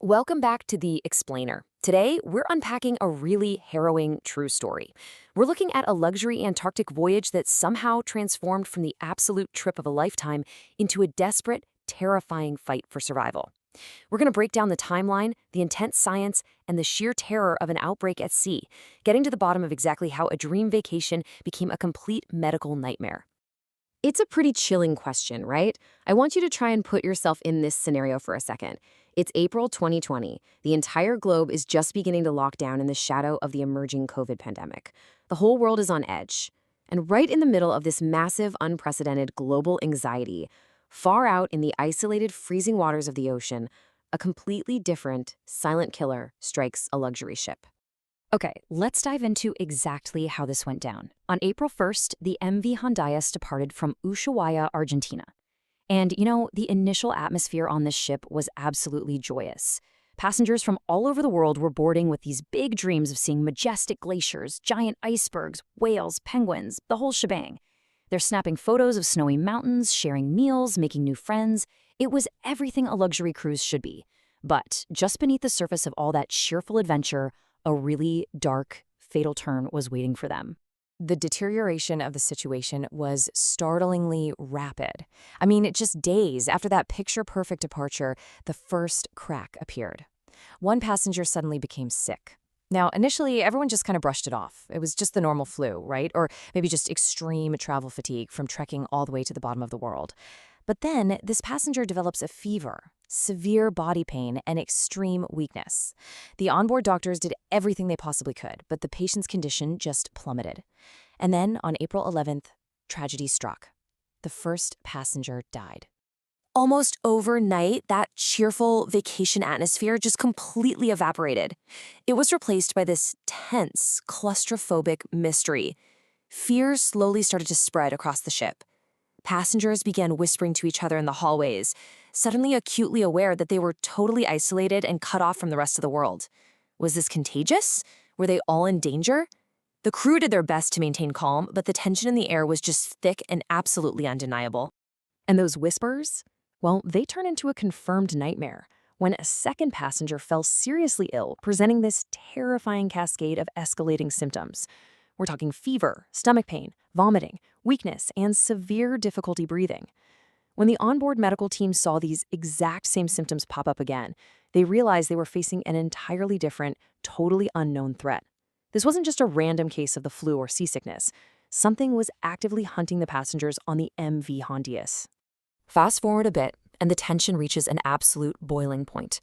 Welcome back to The Explainer. Today, we're unpacking a really harrowing true story. We're looking at a luxury Antarctic voyage that somehow transformed from the absolute trip of a lifetime into a desperate, terrifying fight for survival. We're going to break down the timeline, the intense science, and the sheer terror of an outbreak at sea, getting to the bottom of exactly how a dream vacation became a complete medical nightmare. It's a pretty chilling question, right? I want you to try and put yourself in this scenario for a second. It's April 2020. The entire globe is just beginning to lock down in the shadow of the emerging COVID pandemic. The whole world is on edge. And right in the middle of this massive, unprecedented global anxiety, far out in the isolated, freezing waters of the ocean, a completely different, silent killer strikes a luxury ship. Okay, let's dive into exactly how this went down. On April 1st, the MV Hondius departed from Ushuaia, Argentina. And, the initial atmosphere on this ship was absolutely joyous. Passengers from all over the world were boarding with these big dreams of seeing majestic glaciers, giant icebergs, whales, penguins, the whole shebang. They're snapping photos of snowy mountains, sharing meals, making new friends. It was everything a luxury cruise should be. But just beneath the surface of all that cheerful adventure, a really dark, fatal turn was waiting for them. The deterioration of the situation was startlingly rapid. Just days after that picture-perfect departure, the first crack appeared. One passenger suddenly became sick. Now, initially, everyone just kind of brushed it off. It was just the normal flu, right? Or maybe just extreme travel fatigue from trekking all the way to the bottom of the world. But then, this passenger develops a fever, severe body pain, and extreme weakness. The onboard doctors did everything they possibly could, but the patient's condition just plummeted. And then, on April 11th, tragedy struck. The first passenger died. Almost overnight, that cheerful vacation atmosphere just completely evaporated. It was replaced by this tense, claustrophobic mystery. Fear slowly started to spread across the ship. Passengers began whispering to each other in the hallways, suddenly acutely aware that they were totally isolated and cut off from the rest of the world. Was this contagious? Were they all in danger? The crew did their best to maintain calm, but the tension in the air was just thick and absolutely undeniable. And those whispers? Well, they turned into a confirmed nightmare when a second passenger fell seriously ill, presenting this terrifying cascade of escalating symptoms. We're talking fever, stomach pain, vomiting, weakness, and severe difficulty breathing. When the onboard medical team saw these exact same symptoms pop up again, they realized they were facing an entirely different, totally unknown threat. This wasn't just a random case of the flu or seasickness. Something was actively hunting the passengers on the MV Hondius. Fast forward a bit, and the tension reaches an absolute boiling point.